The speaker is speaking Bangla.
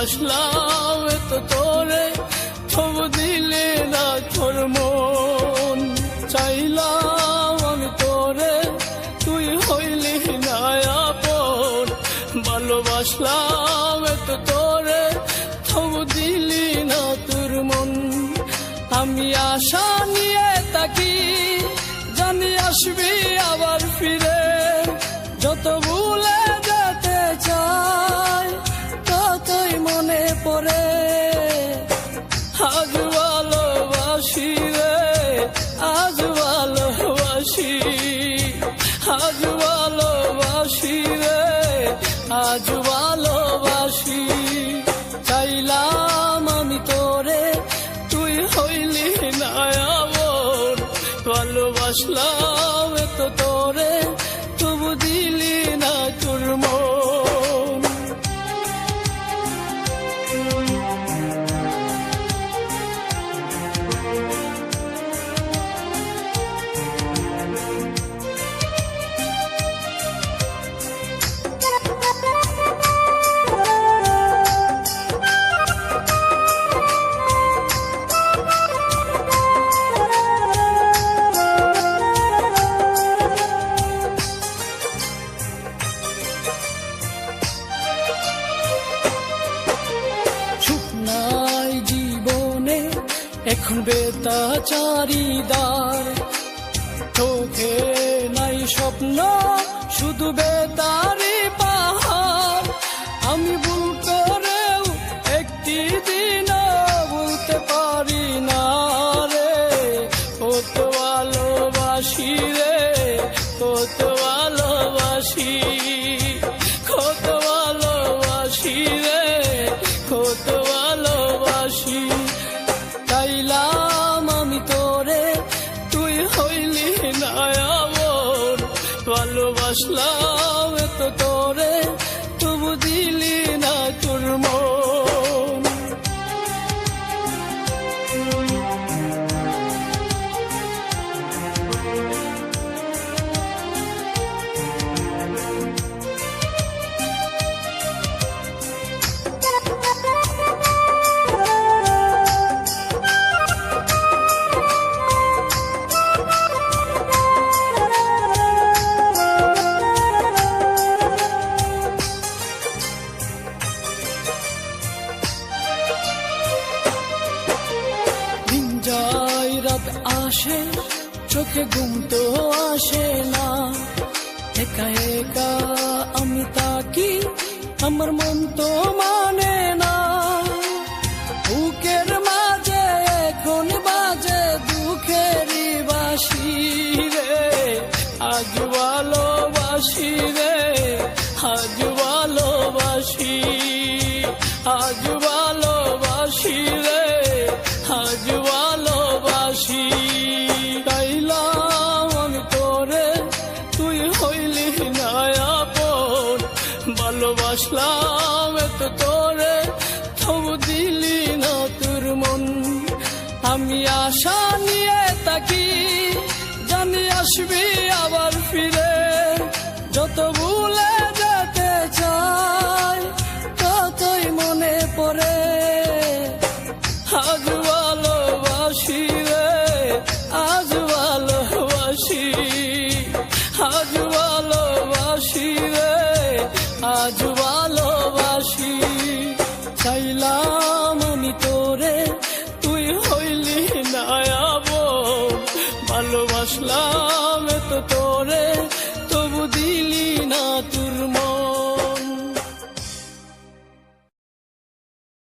ভালোবাসলাম এত তোরে, তবু দিলে না তোর মন। চাইলাম আমি তোরে, তুই হইলি না আপন। ভালোবাসলাম এত তোরে, তবু দিলি না তোর মন। আমি আশা নিয়ে থাকি, জানি আসবি আবার ফিরে। যত ভুলে যেতে চাই, ততই মনে পড়ে। আজ ভালোবাসি রে, আজ ভালোবাসি, আজ ভালোবাসি রে, আজ ভালোবাসি। চাইলাম আমি তোরে, তুই হইলি না আপন। ভালোবাসলাম এত তোরে, তবু দিলি না তোর মন। এখন বেতাচারিদার, চোখে নাই স্বপ্ন, শুধু বেতারি পাহাড়। আমি ভুল করেও একটি দিনও বলতে পারি না রে, কত ভালোবাসি রে, কত ভালোবাসি, কত ভালোবাসি রে, কত ভালোবাসি। চাইলাম আমি তোরে, তুই হইলি না আপন। ভালোবাসলাম এত তোরে, তবু দিলি না তোর মন। রাত আসে, চোখে ঘুম তো আসে না। একা একা আমি তাকি, আমার মন তো মানে না। বুকের মাঝে এখন বাজে দুঃখেরই বাঁশি রে। আজ ভালোবাসি রে, আজ ভালোবাসি, আজ ভালোবাসি রে, আজ ভালোবাসি। চাইলাম আমি তোরে, তুই হইলি না আপন। ভালোবাসলাম এত তোরে, তবু দিলি না তোর মন। আমি আশা নিয়ে থাকি, জানি আসবি